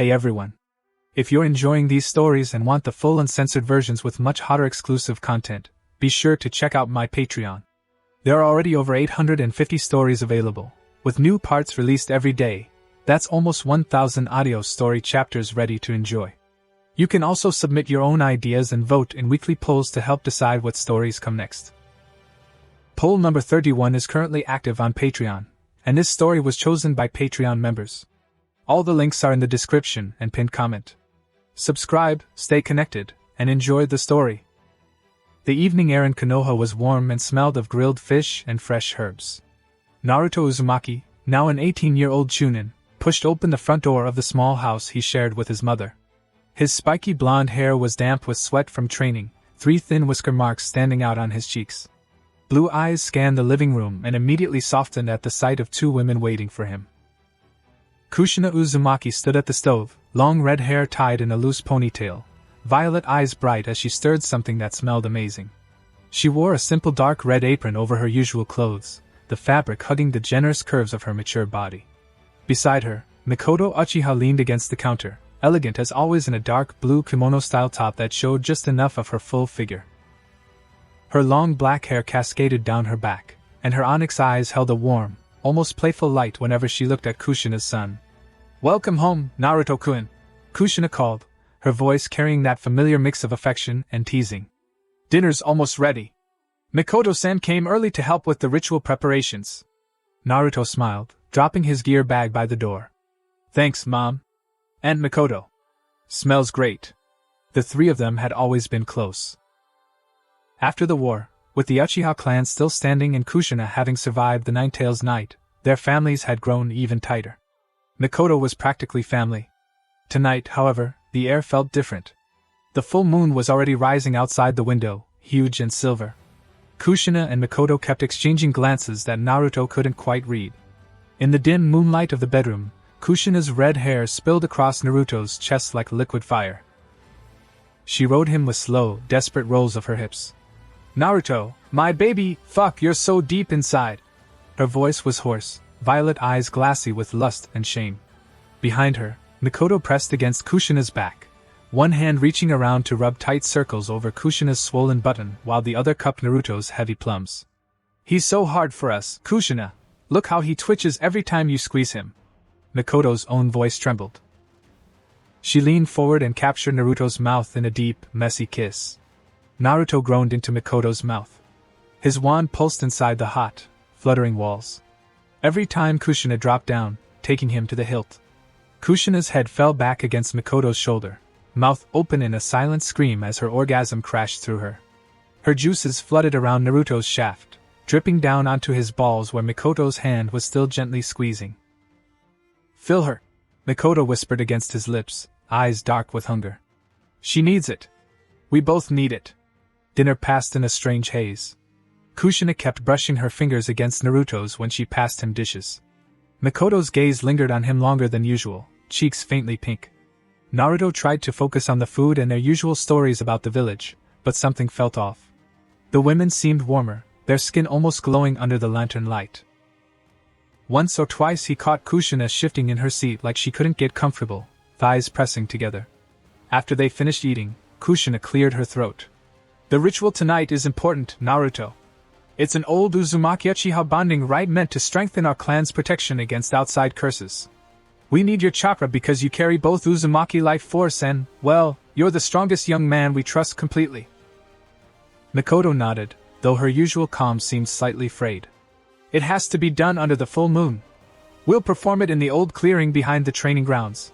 Hey everyone! If you're enjoying these stories and want the full uncensored versions with much hotter exclusive content, be sure to check out my Patreon. There are already over 850 stories available, with new parts released every day. That's almost 1,000 audio story chapters ready to enjoy. You can also submit your own ideas and vote in weekly polls to help decide what stories come next. Poll number 31 is currently active on Patreon, and this story was chosen by Patreon members. All the links are in the description and pinned comment. Subscribe, stay connected, and enjoy the story. The evening air in Konoha was warm and smelled of grilled fish and fresh herbs. Naruto Uzumaki, now an 18-year-old chunin, pushed open the front door of the small house he shared with his mother. His spiky blonde hair was damp with sweat from training, 3 thin whisker marks standing out on his cheeks. Blue eyes scanned the living room and immediately softened at the sight of 2 women waiting for him. Kushina Uzumaki stood at the stove, long red hair tied in a loose ponytail, violet eyes bright as she stirred something that smelled amazing. She wore a simple dark red apron over her usual clothes, the fabric hugging the generous curves of her mature body. Beside her, Mikoto Uchiha leaned against the counter, elegant as always in a dark blue kimono-style top that showed just enough of her full figure. Her long black hair cascaded down her back, and her onyx eyes held a warm, almost playful light whenever she looked at Kushina's son. "Welcome home, Naruto-kun," Kushina called, her voice carrying that familiar mix of affection and teasing. "Dinner's almost ready. Mikoto-san came early to help with the ritual preparations." Naruto smiled, dropping his gear bag by the door. "Thanks, Mom. And Mikoto. Smells great." The 3 of them had always been close. After the war, with the Uchiha clan still standing and Kushina having survived the Ninetales night, their families had grown even tighter. Mikoto was practically family. Tonight, however, the air felt different. The full moon was already rising outside the window, huge and silver. Kushina and Mikoto kept exchanging glances that Naruto couldn't quite read. In the dim moonlight of the bedroom, Kushina's red hair spilled across Naruto's chest like liquid fire. She rode him with slow, desperate rolls of her hips. "Naruto, my baby, fuck, you're so deep inside." Her voice was hoarse, violet eyes glassy with lust and shame. Behind her, Mikoto pressed against Kushina's back, one hand reaching around to rub tight circles over Kushina's swollen button while the other cupped Naruto's heavy plums. "He's so hard for us, Kushina. Look how he twitches every time you squeeze him." Mikoto's own voice trembled. She leaned forward and captured Naruto's mouth in a deep, messy kiss. Naruto groaned into Mikoto's mouth. His wand pulsed inside the hot, fluttering walls. Every time Kushina dropped down, taking him to the hilt. Kushina's head fell back against Mikoto's shoulder, mouth open in a silent scream as her orgasm crashed through her. Her juices flooded around Naruto's shaft, dripping down onto his balls where Mikoto's hand was still gently squeezing. "Fill her," Mikoto whispered against his lips, eyes dark with hunger. "She needs it. We both need it." Dinner passed in a strange haze. Kushina kept brushing her fingers against Naruto's when she passed him dishes. Mikoto's gaze lingered on him longer than usual, cheeks faintly pink. Naruto tried to focus on the food and their usual stories about the village, but something felt off. The women seemed warmer, their skin almost glowing under the lantern light. Once or twice he caught Kushina shifting in her seat like she couldn't get comfortable, thighs pressing together. After they finished eating, Kushina cleared her throat. "The ritual tonight is important, Naruto. It's an old Uzumaki Uchiha bonding rite meant to strengthen our clan's protection against outside curses. We need your chakra because you carry both Uzumaki life force and, well, you're the strongest young man we trust completely." Mikoto nodded, though her usual calm seemed slightly frayed. "It has to be done under the full moon. We'll perform it in the old clearing behind the training grounds.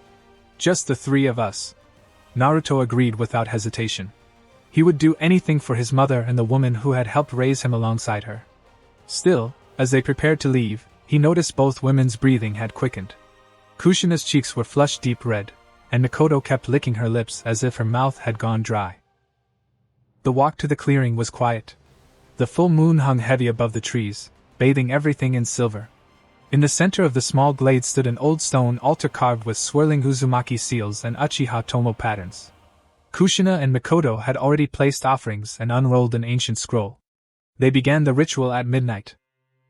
Just the 3 of us." Naruto agreed without hesitation. He would do anything for his mother and the woman who had helped raise him alongside her. Still, as they prepared to leave, he noticed both women's breathing had quickened. Kushina's cheeks were flushed deep red, and Mikoto kept licking her lips as if her mouth had gone dry. The walk to the clearing was quiet. The full moon hung heavy above the trees, bathing everything in silver. In the center of the small glade stood an old stone altar carved with swirling Uzumaki seals and Uchiha Tomo patterns. Kushina and Mikoto had already placed offerings and unrolled an ancient scroll. They began the ritual at midnight.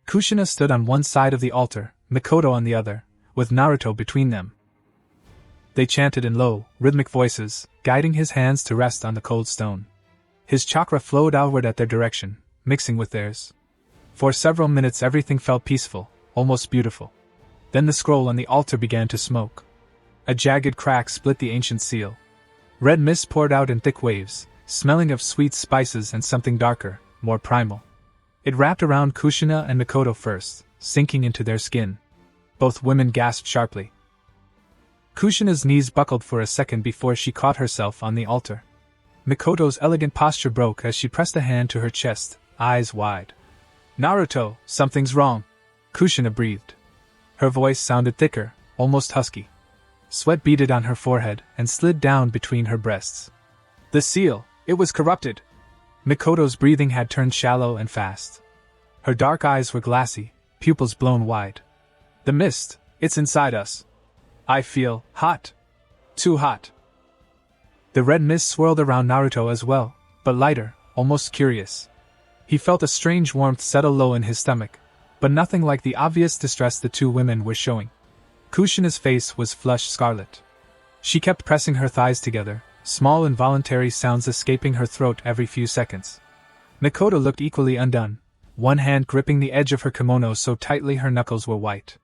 Kushina stood on one side of the altar, Mikoto on the other, with Naruto between them. They chanted in low, rhythmic voices, guiding his hands to rest on the cold stone. His chakra flowed outward at their direction, mixing with theirs. For several minutes everything felt peaceful, almost beautiful. Then the scroll on the altar began to smoke. A jagged crack split the ancient seal. Red mist poured out in thick waves, smelling of sweet spices and something darker, more primal. It wrapped around Kushina and Mikoto first, sinking into their skin. Both women gasped sharply. Kushina's knees buckled for a second before she caught herself on the altar. Mikoto's elegant posture broke as she pressed a hand to her chest, eyes wide. "Naruto, something's wrong," Kushina breathed. Her voice sounded thicker, almost husky. Sweat beaded on her forehead and slid down between her breasts. "The seal, it was corrupted." Mikoto's breathing had turned shallow and fast. Her dark eyes were glassy, pupils blown wide. "The mist, it's inside us. I feel hot. Too hot." The red mist swirled around Naruto as well, but lighter, almost curious. He felt a strange warmth settle low in his stomach, but nothing like the obvious distress the two women were showing. Kushina's face was flushed scarlet. She kept pressing her thighs together, small involuntary sounds escaping her throat every few seconds. Mikoto looked equally undone, one hand gripping the edge of her kimono so tightly her knuckles were white.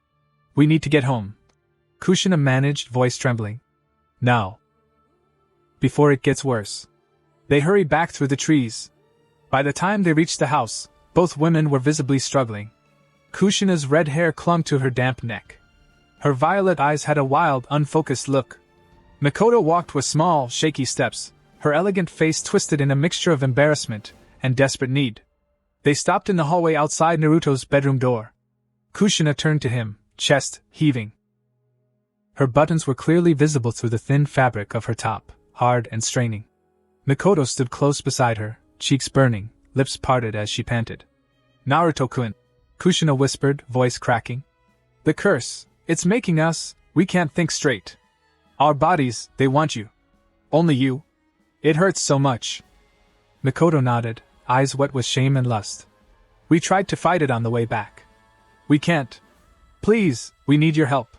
"We need to get home," Kushina managed, voice trembling. "Now. Before it gets worse." They hurried back through the trees. By the time they reached the house, both women were visibly struggling. Kushina's red hair clung to her damp neck. Her violet eyes had a wild, unfocused look. Mikoto walked with small, shaky steps, her elegant face twisted in a mixture of embarrassment and desperate need. They stopped in the hallway outside Naruto's bedroom door. Kushina turned to him, chest heaving. Her buttons were clearly visible through the thin fabric of her top, hard and straining. Mikoto stood close beside her, cheeks burning, lips parted as she panted. "Naruto-kun," Kushina whispered, voice cracking. "The curse, it's making us, we can't think straight. Our bodies, they want you. Only you. It hurts so much." Mikoto nodded, eyes wet with shame and lust. "We tried to fight it on the way back. We can't. Please, we need your help."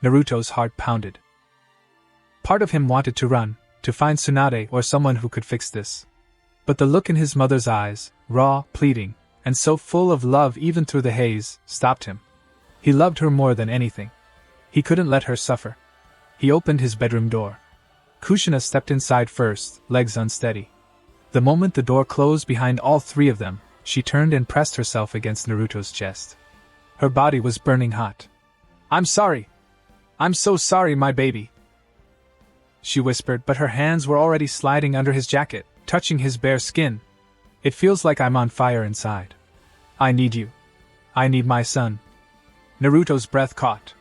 Naruto's heart pounded. Part of him wanted to run, to find Tsunade or someone who could fix this. But the look in his mother's eyes, raw, pleading, and so full of love even through the haze, stopped him. He loved her more than anything. He couldn't let her suffer. He opened his bedroom door. Kushina stepped inside first, legs unsteady. The moment the door closed behind all three of them, she turned and pressed herself against Naruto's chest. Her body was burning hot. "I'm sorry. I'm so sorry, my baby," she whispered, but her hands were already sliding under his jacket, touching his bare skin. "It feels like I'm on fire inside. I need you. I need my son." Naruto's breath caught.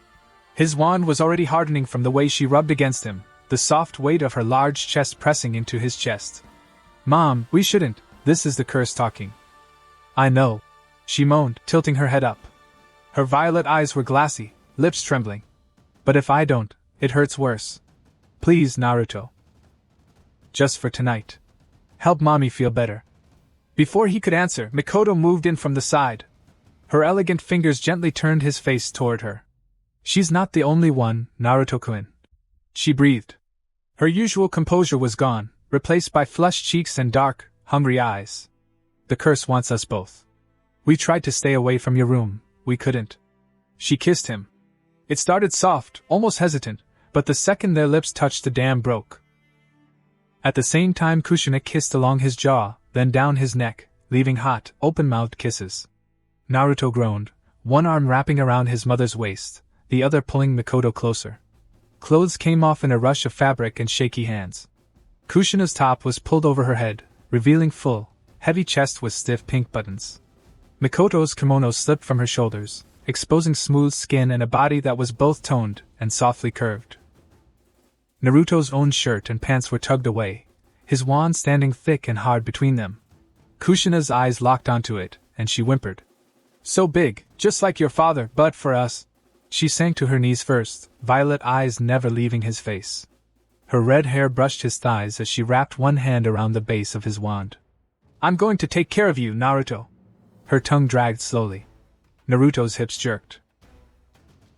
His wand was already hardening from the way she rubbed against him, the soft weight of her large chest pressing into his chest. "Mom, we shouldn't, this is the curse talking." "I know," she moaned, tilting her head up. Her violet eyes were glassy, lips trembling. "But if I don't, it hurts worse. Please, Naruto. Just for tonight. Help mommy feel better." Before he could answer, Mikoto moved in from the side. Her elegant fingers gently turned his face toward her. "She's not the only one, Naruto-kun," she breathed. Her usual composure was gone, replaced by flushed cheeks and dark, hungry eyes. "The curse wants us both. We tried to stay away from your room, we couldn't." She kissed him. It started soft, almost hesitant, but the second their lips touched the dam broke. At the same time Kushina kissed along his jaw, then down his neck, leaving hot, open-mouthed kisses. Naruto groaned, one arm wrapping around his mother's waist, the other pulling Mikoto closer. Clothes came off in a rush of fabric and shaky hands. Kushina's top was pulled over her head, revealing full, heavy chest with stiff pink buttons. Mikoto's kimono slipped from her shoulders, exposing smooth skin and a body that was both toned and softly curved. Naruto's own shirt and pants were tugged away, his wand standing thick and hard between them. Kushina's eyes locked onto it, and she whimpered. "So big, just like your father, but for us." She sank to her knees first, violet eyes never leaving his face. Her red hair brushed his thighs as she wrapped one hand around the base of his wand. "I'm going to take care of you, Naruto." Her tongue dragged slowly. Naruto's hips jerked.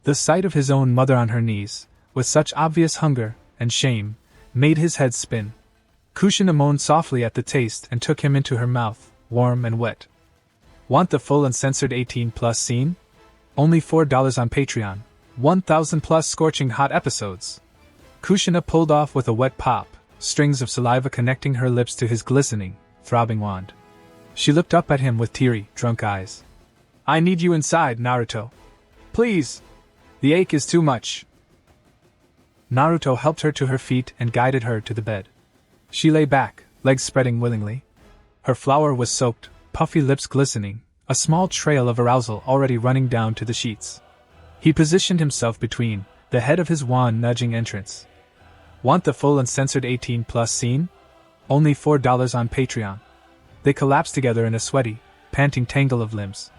The sight of his own mother on her knees, with such obvious hunger and shame, made his head spin. Kushina moaned softly at the taste and took him into her mouth, warm and wet. Want the full uncensored 18+ scene? Only $4 on Patreon. 1,000+ scorching hot episodes. Kushina pulled off with a wet pop, strings of saliva connecting her lips to his glistening, throbbing wand. She looked up at him with teary, drunk eyes. I need you inside, Naruto. Please! The ache is too much. Naruto helped her to her feet and guided her to the bed. She lay back, legs spreading willingly. Her flower was soaked, puffy lips glistening, a small trail of arousal already running down to the sheets. He positioned himself between, the head of his wand nudging entrance. Want the full uncensored 18+ scene? Only $4 on Patreon. They collapsed together in a sweaty, panting tangle of limbs.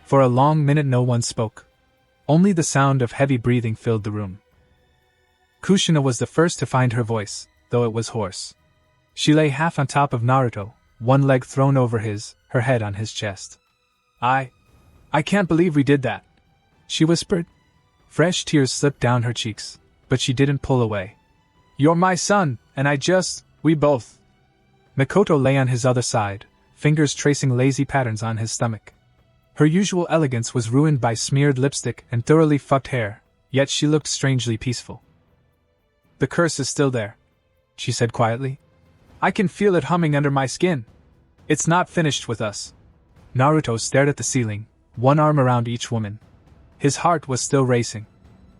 For a long minute no one spoke. Only the sound of heavy breathing filled the room. Kushina was the first to find her voice, though it was hoarse. She lay half on top of Naruto, one leg thrown over his, her head on his chest. I can't believe we did that, she whispered. Fresh tears slipped down her cheeks, but she didn't pull away. You're my son, and we both. Mikoto lay on his other side, fingers tracing lazy patterns on his stomach. Her usual elegance was ruined by smeared lipstick and thoroughly fucked hair, yet she looked strangely peaceful. The curse is still there, she said quietly. I can feel it humming under my skin. It's not finished with us. Naruto stared at the ceiling, one arm around each woman. His heart was still racing.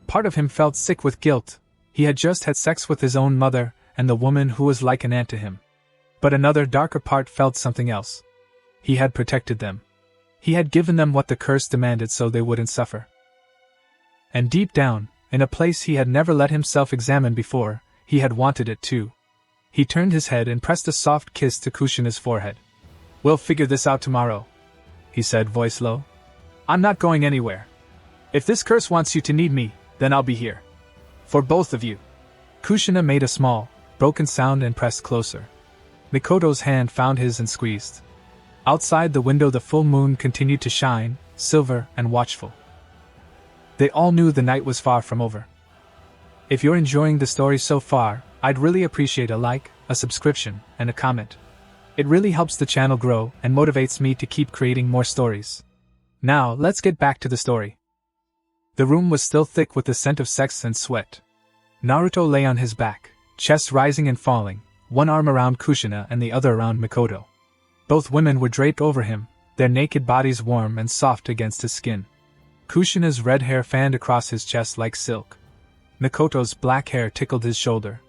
Part of him felt sick with guilt. He had just had sex with his own mother and the woman who was like an aunt to him. But another darker part felt something else. He had protected them. He had given them what the curse demanded so they wouldn't suffer. And deep down, in a place he had never let himself examine before, he had wanted it too. He turned his head and pressed a soft kiss to Kushina's forehead. We'll figure this out tomorrow, he said, voice low. I'm not going anywhere. If this curse wants you to need me, then I'll be here. For both of you. Kushina made a small, broken sound and pressed closer. Mikoto's hand found his and squeezed. Outside the window the full moon continued to shine, silver and watchful. They all knew the night was far from over. If you're enjoying the story so far, I'd really appreciate a like, a subscription, and a comment. It really helps the channel grow and motivates me to keep creating more stories. Now, let's get back to the story. The room was still thick with the scent of sex and sweat. Naruto lay on his back, chest rising and falling, one arm around Kushina and the other around Mikoto. Both women were draped over him, their naked bodies warm and soft against his skin. Kushina's red hair fanned across his chest like silk. Mikoto's black hair tickled his shoulder.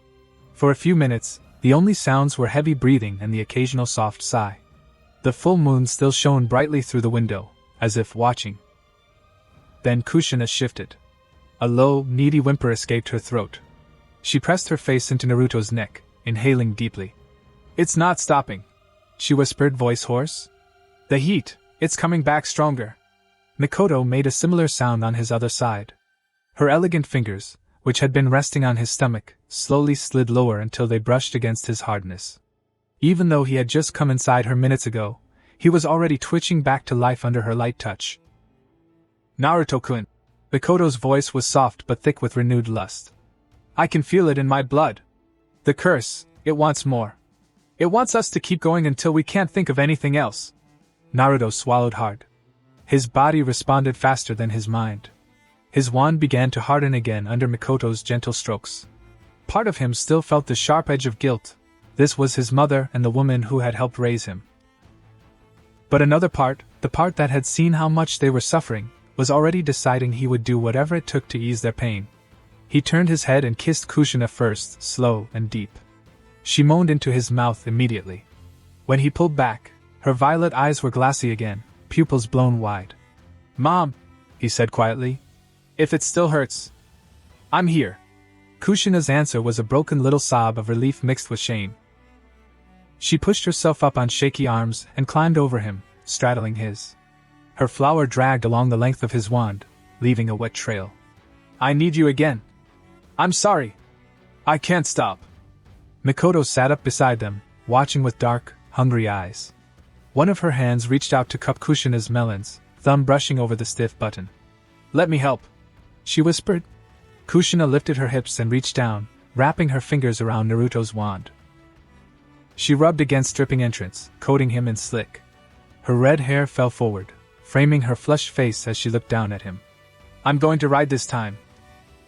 For a few minutes, the only sounds were heavy breathing and the occasional soft sigh. The full moon still shone brightly through the window, as if watching. Then Kushina shifted. A low, needy whimper escaped her throat. She pressed her face into Naruto's neck, inhaling deeply. It's not stopping, she whispered, voice hoarse. The heat, it's coming back stronger. Mikoto made a similar sound on his other side. Her elegant fingers, which had been resting on his stomach, slowly slid lower until they brushed against his hardness. Even though he had just come inside her minutes ago, he was already twitching back to life under her light touch. Naruto-kun. Mikoto's voice was soft but thick with renewed lust. I can feel it in my blood. The curse, it wants more. It wants us to keep going until we can't think of anything else. Naruto swallowed hard. His body responded faster than his mind. His wand began to harden again under Mikoto's gentle strokes. Part of him still felt the sharp edge of guilt. This was his mother and the woman who had helped raise him. But another part, the part that had seen how much they were suffering, was already deciding he would do whatever it took to ease their pain. He turned his head and kissed Kushina first, slow and deep. She moaned into his mouth immediately. When he pulled back, her violet eyes were glassy again, pupils blown wide. Mom, he said quietly. If it still hurts, I'm here. Kushina's answer was a broken little sob of relief mixed with shame. She pushed herself up on shaky arms and climbed over him, straddling his. Her flower dragged along the length of his wand, leaving a wet trail. I need you again. I'm sorry. I can't stop. Mikoto sat up beside them, watching with dark, hungry eyes. One of her hands reached out to cup Kushina's melons, thumb brushing over the stiff button. Let me help, she whispered. Kushina lifted her hips and reached down, wrapping her fingers around Naruto's wand. She rubbed against dripping entrance, coating him in slick. Her red hair fell forward, framing her flushed face as she looked down at him. "I'm going to ride this time,"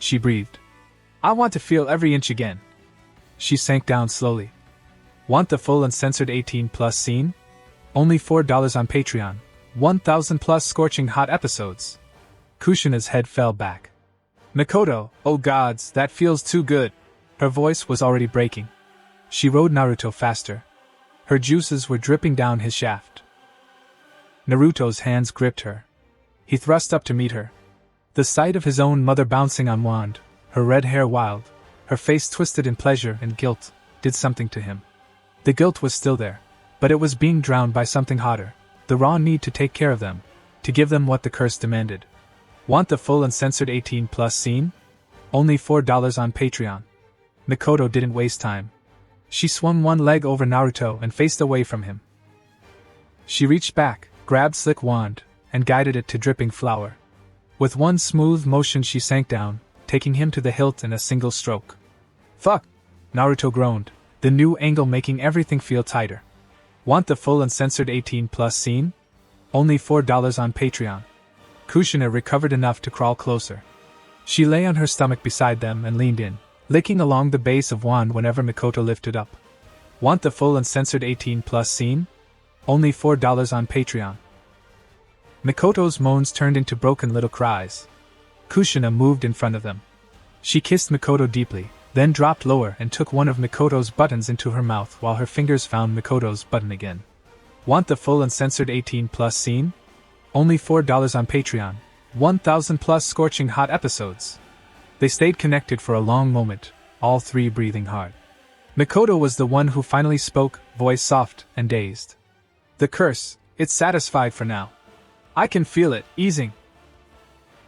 she breathed. "I want to feel every inch again." She sank down slowly. Want the full uncensored 18+ scene? Only $4 on Patreon. 1,000+ scorching hot episodes. Kushina's head fell back. "Mikoto, oh gods, that feels too good." Her voice was already breaking. She rode Naruto faster. Her juices were dripping down his shaft. Naruto's hands gripped her. He thrust up to meet her. The sight of his own mother bouncing on wand, her red hair wild, her face twisted in pleasure and guilt, did something to him. The guilt was still there, but it was being drowned by something hotter, the raw need to take care of them, to give them what the curse demanded. Want the full uncensored 18+ scene? Only $4 on Patreon. Mikoto didn't waste time. She swung one leg over Naruto and faced away from him. She reached back, grabbed slick wand, and guided it to dripping flower. With one smooth motion she sank down, taking him to the hilt in a single stroke. "Fuck!" Naruto groaned, the new angle making everything feel tighter. Want the full uncensored 18+ scene? Only $4 on Patreon. Kushina recovered enough to crawl closer. She lay on her stomach beside them and leaned in, licking along the base of wand whenever Mikoto lifted up. Want the full uncensored 18+ scene? Only $4 on Patreon. Mikoto's moans turned into broken little cries. Kushina moved in front of them. She kissed Mikoto deeply, then dropped lower and took one of Mikoto's buttons into her mouth while her fingers found Mikoto's button again. Want the full uncensored 18+ scene? Only $4 on Patreon. 1,000+ scorching hot episodes. They stayed connected for a long moment, all three breathing hard. Mikoto was the one who finally spoke, voice soft and dazed. "The curse, it's satisfied for now. I can feel it, easing."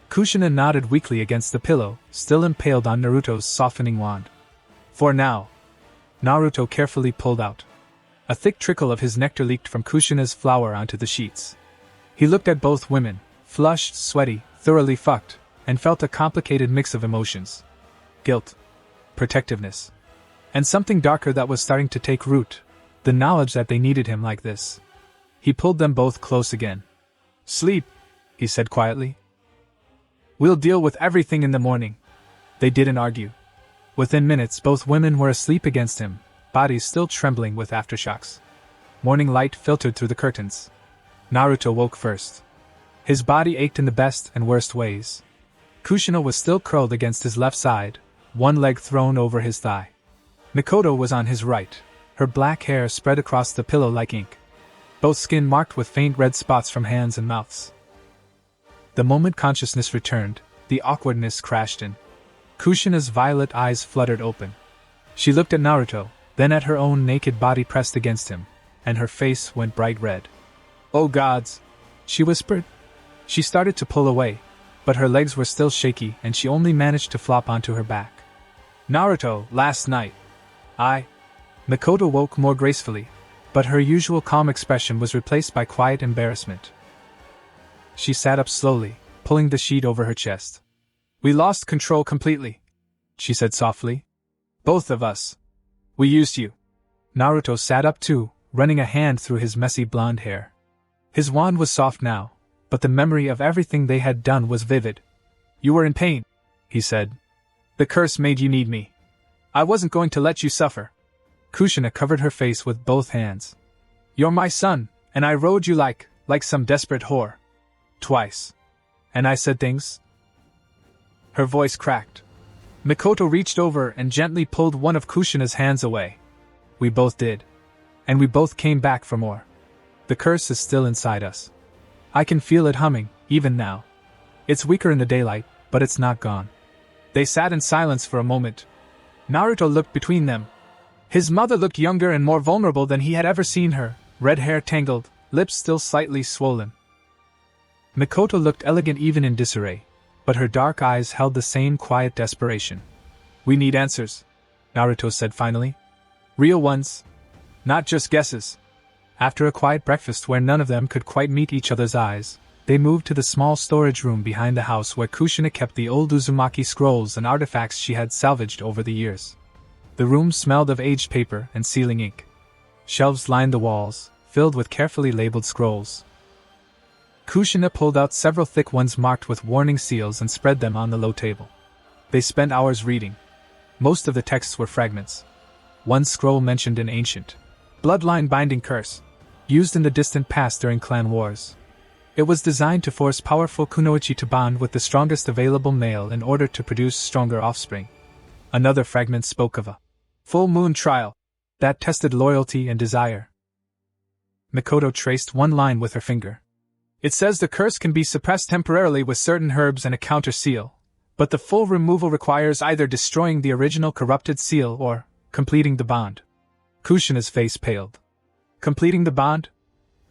Kushina nodded weakly against the pillow, still impaled on Naruto's softening wand. "For now." Naruto carefully pulled out. A thick trickle of his nectar leaked from Kushina's flower onto the sheets. He looked at both women, flushed, sweaty, thoroughly fucked, and felt a complicated mix of emotions. Guilt, protectiveness, and something darker that was starting to take root, the knowledge that they needed him like this. He pulled them both close again. "Sleep," he said quietly. "We'll deal with everything in the morning." They didn't argue. Within minutes both women were asleep against him, bodies still trembling with aftershocks. Morning light filtered through the curtains. Naruto woke first. His body ached in the best and worst ways. Kushina was still curled against his left side, one leg thrown over his thigh. Mikoto was on his right, her black hair spread across the pillow like ink. Both skin marked with faint red spots from hands and mouths. The moment consciousness returned, the awkwardness crashed in. Kushina's violet eyes fluttered open. She looked at Naruto, then at her own naked body pressed against him, and her face went bright red. "Oh gods," she whispered. She started to pull away, but her legs were still shaky and she only managed to flop onto her back. "Naruto, last night. Mikoto woke more gracefully, but her usual calm expression was replaced by quiet embarrassment. She sat up slowly, pulling the sheet over her chest. "We lost control completely," she said softly. "Both of us. We used you." Naruto sat up too, running a hand through his messy blonde hair. His wand was soft now, but the memory of everything they had done was vivid. "You were in pain," he said. "The curse made you need me. I wasn't going to let you suffer." Kushina covered her face with both hands. "You're my son, and I rode you like some desperate whore. Twice. And I said things." Her voice cracked. Mikoto reached over and gently pulled one of Kushina's hands away. "We both did. And we both came back for more. The curse is still inside us. I can feel it humming, even now. It's weaker in the daylight, but it's not gone." They sat in silence for a moment. Naruto looked between them. His mother looked younger and more vulnerable than he had ever seen her, red hair tangled, lips still slightly swollen. Mikoto looked elegant even in disarray, but her dark eyes held the same quiet desperation. "We need answers," Naruto said finally. "Real ones. Not just guesses." After a quiet breakfast where none of them could quite meet each other's eyes, They moved to the small storage room behind the house where Kushina kept the old Uzumaki scrolls and artifacts she had salvaged over the years. The room smelled of aged paper and sealing ink. Shelves lined the walls, filled with carefully labeled scrolls. Kushina pulled out several thick ones marked with warning seals and spread them on the low table. They spent hours reading. Most of the texts were fragments. One scroll mentioned an ancient, bloodline-binding curse, used in the distant past during clan wars. It was designed to force powerful kunoichi to bond with the strongest available male in order to produce stronger offspring. Another fragment spoke of a full moon trial that tested loyalty and desire. Mikoto traced one line with her finger. It says the curse can be suppressed temporarily with certain herbs and a counter seal, but the full removal requires either destroying the original corrupted seal or completing the bond. Kushina's face paled. Completing the bond?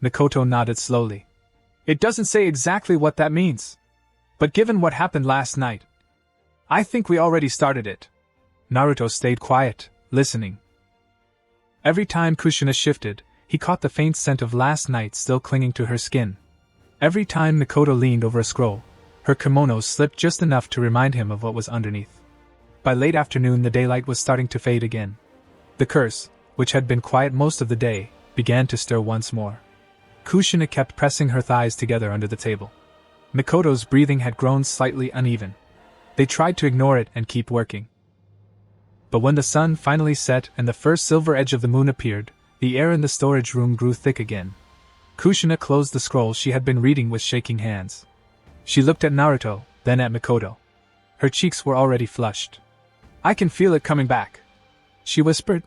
Mikoto nodded slowly. It doesn't say exactly what that means. But given what happened last night, I think we already started it. Naruto stayed quiet, listening. Every time Kushina shifted, he caught the faint scent of last night still clinging to her skin. Every time Mikoto leaned over a scroll, her kimono slipped just enough to remind him of what was underneath. By late afternoon the daylight was starting to fade again. The curse, which had been quiet most of the day, began to stir once more. Kushina kept pressing her thighs together under the table. Mikoto's breathing had grown slightly uneven. They tried to ignore it and keep working. But when the sun finally set and the first silver edge of the moon appeared, the air in the storage room grew thick again. Kushina closed the scroll she had been reading with shaking hands. She looked at Naruto, then at Mikoto. Her cheeks were already flushed. I can feel it coming back, she whispered.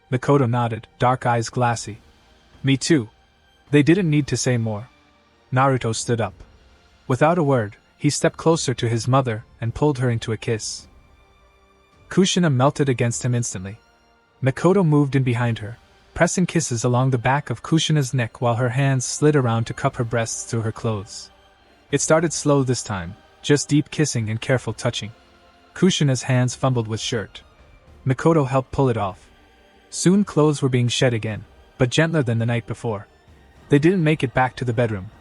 Mikoto nodded, dark eyes glassy. Me too. They didn't need to say more. Naruto stood up. Without a word, he stepped closer to his mother and pulled her into a kiss. Kushina melted against him instantly. Mikoto moved in behind her, pressing kisses along the back of Kushina's neck while her hands slid around to cup her breasts through her clothes. It started slow this time, just deep kissing and careful touching. Kushina's hands fumbled with shirt. Mikoto helped pull it off. Soon clothes were being shed again, but gentler than the night before. They didn't make it back to the bedroom.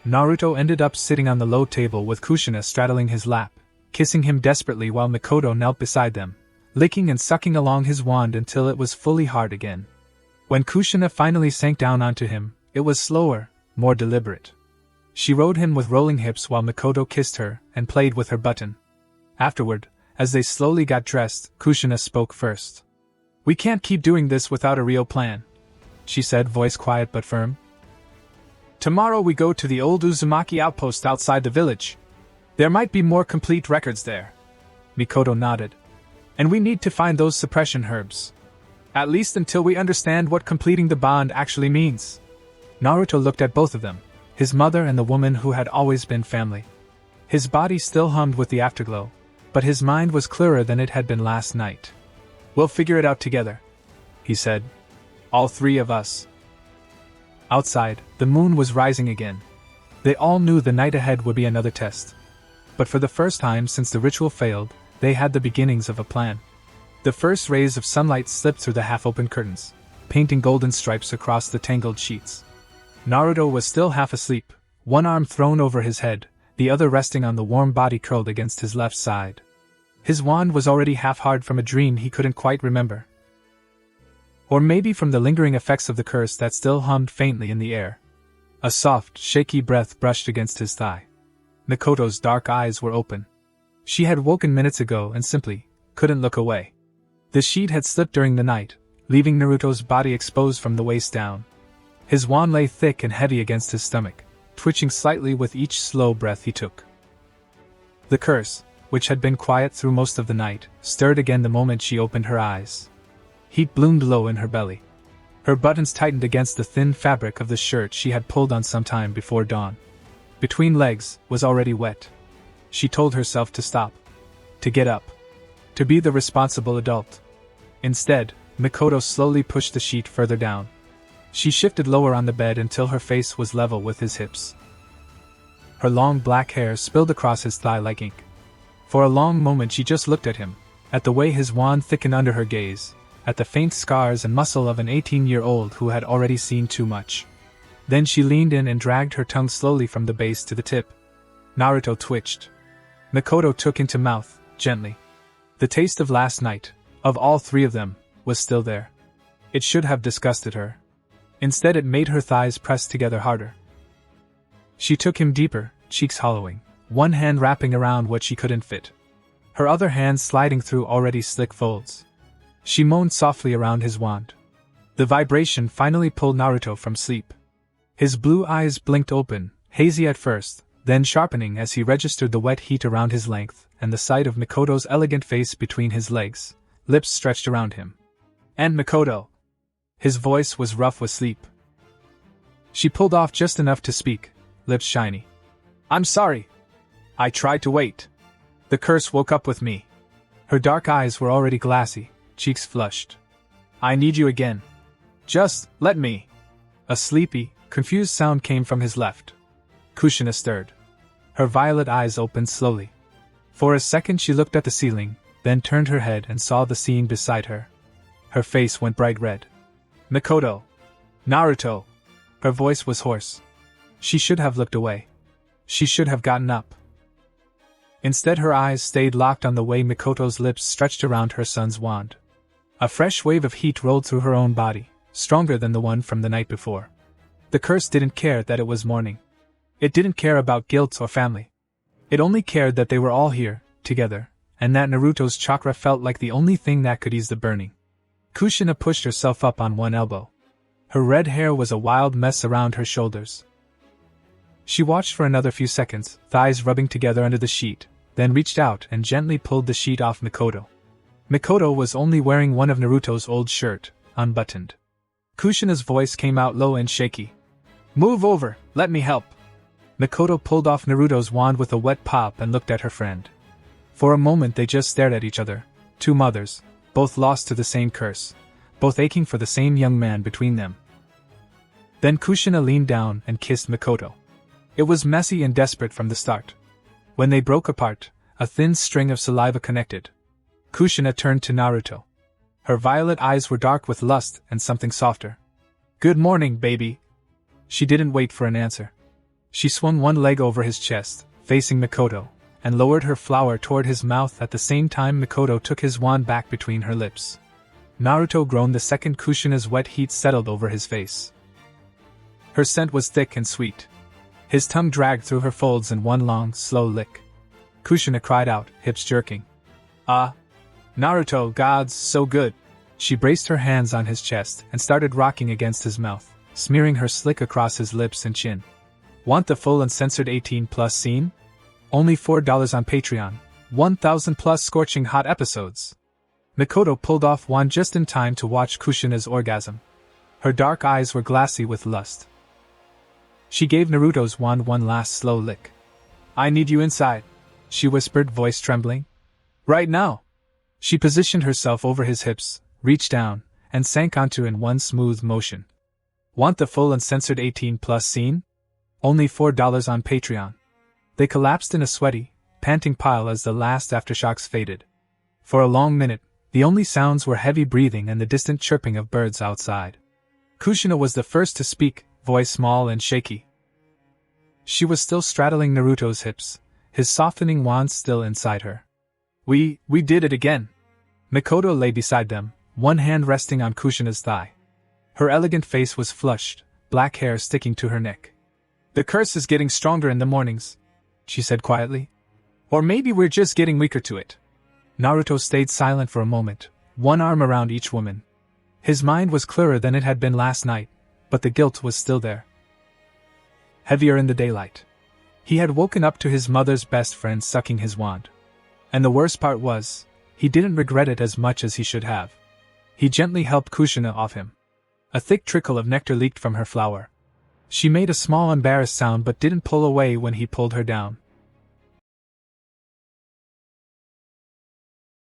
Naruto ended up sitting on the low table with Kushina straddling his lap, kissing him desperately while Mikoto knelt beside them, licking and sucking along his wand until it was fully hard again. When Kushina finally sank down onto him, it was slower, more deliberate. She rode him with rolling hips while Mikoto kissed her and played with her button. Afterward, as they slowly got dressed, Kushina spoke first. We can't keep doing this without a real plan, she said, voice quiet but firm. Tomorrow we go to the old Uzumaki outpost outside the village. There might be more complete records there. Mikoto nodded. And we need to find those suppression herbs. At least until we understand what completing the bond actually means. Naruto looked at both of them, his mother and the woman who had always been family. His body still hummed with the afterglow, but his mind was clearer than it had been last night. We'll figure it out together, he said. All three of us. Outside, the moon was rising again. They all knew the night ahead would be another test. But for the first time since the ritual failed, they had the beginnings of a plan. The first rays of sunlight slipped through the half-open curtains, painting golden stripes across the tangled sheets. Naruto was still half asleep, one arm thrown over his head, the other resting on the warm body curled against his left side. His wand was already half-hard from a dream he couldn't quite remember. Or maybe from the lingering effects of the curse that still hummed faintly in the air. A soft, shaky breath brushed against his thigh. Mikoto's dark eyes were open. She had woken minutes ago and simply couldn't look away. The sheet had slipped during the night, leaving Naruto's body exposed from the waist down. His wand lay thick and heavy against his stomach, twitching slightly with each slow breath he took. The curse, which had been quiet through most of the night, stirred again the moment she opened her eyes. Heat bloomed low in her belly. Her buttons tightened against the thin fabric of the shirt she had pulled on some time before dawn. Between legs was already wet. She told herself to stop. To get up. To be the responsible adult. Instead, Mikoto slowly pushed the sheet further down. She shifted lower on the bed until her face was level with his hips. Her long black hair spilled across his thigh like ink. For a long moment she just looked at him, at the way his wand thickened under her gaze, at the faint scars and muscle of an 18-year-old who had already seen too much. Then she leaned in and dragged her tongue slowly from the base to the tip. Naruto twitched. Mikoto took into mouth, gently. The taste of last night, of all three of them, was still there. It should have disgusted her. Instead it made her thighs press together harder. She took him deeper, cheeks hollowing, one hand wrapping around what she couldn't fit. Her other hand sliding through already slick folds. She moaned softly around his wand. The vibration finally pulled Naruto from sleep. His blue eyes blinked open, hazy at first, then sharpening as he registered the wet heat around his length and the sight of Mikoto's elegant face between his legs, lips stretched around him. And Mikoto! His voice was rough with sleep. She pulled off just enough to speak, lips shiny. I'm sorry. I tried to wait. The curse woke up with me. Her dark eyes were already glassy, cheeks flushed. I need you again. Just let me. A sleepy, confused sound came from his left. Kushina stirred. Her violet eyes opened slowly. For a second she looked at the ceiling, then turned her head and saw the scene beside her. Her face went bright red. Mikoto! Naruto! Her voice was hoarse. She should have looked away. She should have gotten up. Instead her eyes stayed locked on the way Mikoto's lips stretched around her son's wand. A fresh wave of heat rolled through her own body, stronger than the one from the night before. The curse didn't care that it was morning. It didn't care about guilt or family. It only cared that they were all here, together, and that Naruto's chakra felt like the only thing that could ease the burning. Kushina pushed herself up on one elbow. Her red hair was a wild mess around her shoulders. She watched for another few seconds, thighs rubbing together under the sheet, then reached out and gently pulled the sheet off Mikoto. Mikoto was only wearing one of Naruto's old shirt, unbuttoned. Kushina's voice came out low and shaky. Move over, let me help. Mikoto pulled off Naruto's wand with a wet pop and looked at her friend. For a moment they just stared at each other, two mothers, both lost to the same curse, both aching for the same young man between them. Then Kushina leaned down and kissed Mikoto. It was messy and desperate from the start. When they broke apart, a thin string of saliva connected. Kushina turned to Naruto. Her violet eyes were dark with lust and something softer. Good morning, baby. She didn't wait for an answer. She swung one leg over his chest, facing Mikoto, and lowered her flower toward his mouth at the same time Mikoto took his wand back between her lips. Naruto groaned the second Kushina's wet heat settled over his face. Her scent was thick and sweet. His tongue dragged through her folds in one long, slow lick. Kushina cried out, hips jerking. Ah! Naruto, gods, so good! She braced her hands on his chest and started rocking against his mouth, smearing her slick across his lips and chin. Want the full uncensored 18+ scene? Only $4 on Patreon. 1,000+ scorching hot episodes. Mikoto pulled off one just in time to watch Kushina's orgasm. Her dark eyes were glassy with lust. She gave Naruto's wand one last slow lick. I need you inside, she whispered, voice trembling. Right now. She positioned herself over his hips, reached down, and sank onto in one smooth motion. Want the full uncensored 18+ scene? Only $4 on Patreon. They collapsed in a sweaty, panting pile as the last aftershocks faded. For a long minute, the only sounds were heavy breathing and the distant chirping of birds outside. Kushina was the first to speak, voice small and shaky. She was still straddling Naruto's hips, his softening wand still inside her. We did it again. Mikoto lay beside them, one hand resting on Kushina's thigh. Her elegant face was flushed, black hair sticking to her neck. The curse is getting stronger in the mornings, she said quietly. Or maybe we're just getting weaker to it. Naruto stayed silent for a moment, one arm around each woman. His mind was clearer than it had been last night, but the guilt was still there. Heavier in the daylight. He had woken up to his mother's best friend sucking his wand. And the worst part was, he didn't regret it as much as he should have. He gently helped Kushina off him. A thick trickle of nectar leaked from her flower. She made a small embarrassed sound but didn't pull away when he pulled her down,